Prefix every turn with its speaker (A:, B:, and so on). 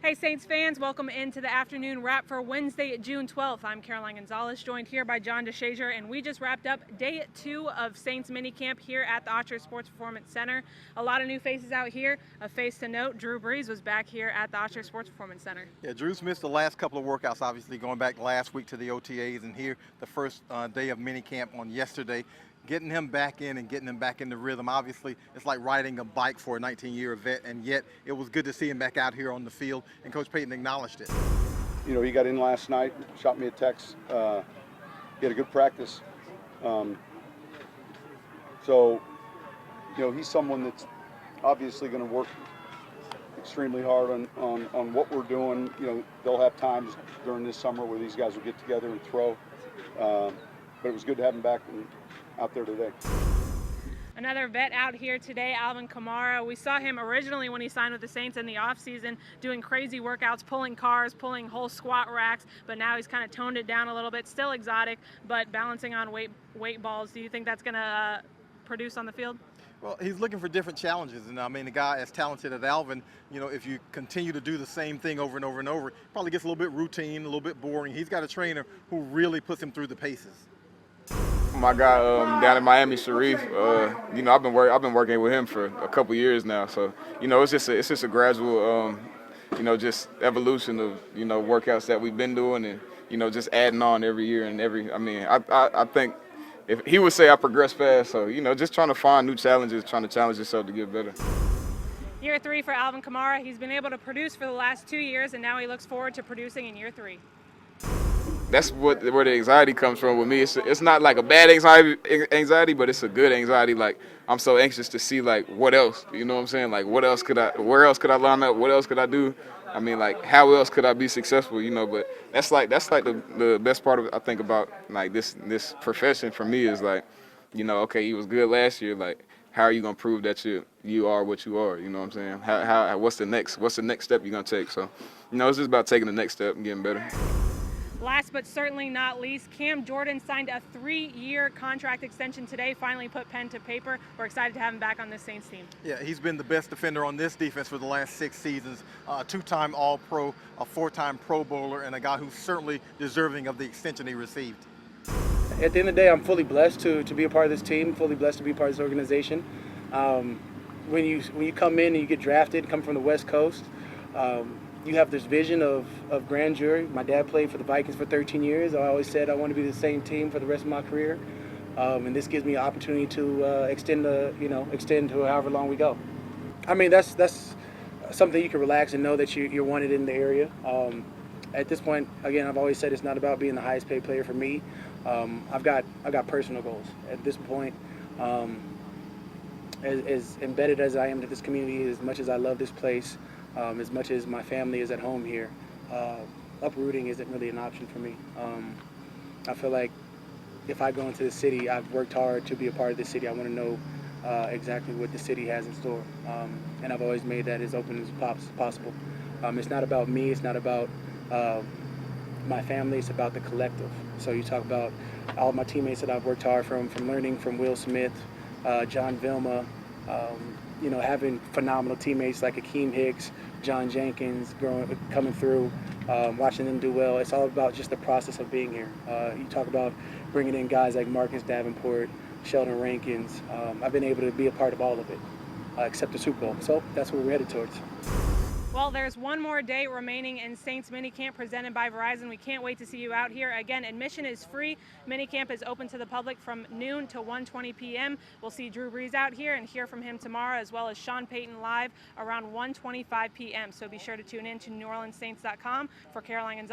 A: Hey Saints fans, welcome into the afternoon wrap for Wednesday, June 12th. I'm Caroline Gonzalez, joined here by John DeShazier, and we just wrapped up day 2 of Saints minicamp here at the Otter Sports Performance Center. A lot of new faces out here. A face to note, Drew Brees was back here at the Otter Sports Performance Center.
B: Yeah, Drew's missed the last couple of workouts, obviously, going back last week to the OTAs, and here the first day of minicamp on yesterday. Getting him back in and getting him back in the rhythm, obviously, it's like riding a bike for a 19-year vet, and yet it was good to see him back out here on the field, and Coach Payton acknowledged it.
C: You know, he got in last night, shot me a text. He had a good practice. So, you know, he's someone that's obviously going to work extremely hard on what we're doing. You know, they'll have times during this summer where these guys will get together and throw. But it was good to have him back out there today.
A: Another vet out here today, Alvin Kamara. We saw him originally when he signed with the Saints in the offseason doing crazy workouts, pulling cars, pulling whole squat racks, but now he's kind of toned it down a little bit. Still exotic, but balancing on weight balls. Do you think that's going to produce on the field?
B: Well, he's looking for different challenges, and I mean, a guy as talented as Alvin, you know, if you continue to do the same thing over and over and over, probably gets a little bit routine, a little bit boring. He's got a trainer who really puts him through the paces.
D: My guy down in Miami, Sharif, you know, I've been working with him for a couple years now. So, you know, it's just a gradual, you know, just evolution of, you know, workouts that we've been doing, and, you know, just adding on every year and I think if he would say I progress fast. So, you know, just trying to find new challenges, trying to challenge yourself to get better.
A: Year 3 for Alvin Kamara. He's been able to produce for the last 2 years, and now he looks forward to producing in year 3.
D: That's where the anxiety comes from with me. It's not like a bad anxiety, but it's a good anxiety. Like, I'm so anxious to see, like, what else, you know what I'm saying? Like, where else could I line up? What else could I do? I mean, like, how else could I be successful, you know? But that's like the best part of it, I think, about, like, this profession for me is, like, you know, okay, you was good last year. Like, how are you going to prove that you are what you are, you know what I'm saying? What's the next step you're going to take? So, you know, it's just about taking the next step and getting better.
A: Last but certainly not least, Cam Jordan signed a 3-year contract extension today, finally put pen to paper. We're excited to have him back on this Saints team.
B: Yeah, he's been the best defender on this defense for the last 6 seasons, a 2-time All-Pro, a 4-time Pro Bowler, and a guy who's certainly deserving of the extension he received.
E: At the end of the day, I'm fully blessed to be a part of this team, fully blessed to be a part of this organization. When you come in and you get drafted, come from the West Coast, you have this vision of grandeur. My dad played for the Vikings for 13 years. I always said I want to be the same team for the rest of my career, and this gives me an opportunity to extend to however long we go. I mean, that's something you can relax and know that you're wanted in the area. At this point, again, I've always said it's not about being the highest paid player for me. I've got personal goals. At this point, as embedded as I am to this community, as much as I love this place, as much as my family is at home here, uprooting isn't really an option for me. I feel like if I go into the city, I've worked hard to be a part of the city. I want to know exactly what the city has in store, and I've always made that as open as possible. It's not about me. It's not about my family. It's about the collective. So you talk about all my teammates that I've worked hard from learning from Will Smith, John Vilma, you know, having phenomenal teammates like Akeem Hicks, John Jenkins, coming through, watching them do well. It's all about just the process of being here. You talk about bringing in guys like Marcus Davenport, Sheldon Rankins. I've been able to be a part of all of it, except the Super Bowl. So that's what we're headed towards.
A: Well, there's one more day remaining in Saints minicamp presented by Verizon. We can't wait to see you out here. Again, admission is free. Minicamp is open to the public from noon to 1:20 p.m. We'll see Drew Brees out here and hear from him tomorrow, as well as Sean Payton live around 1:25 p.m. So be sure to tune in to NewOrleansSaints.com. For Caroline Gonzalez.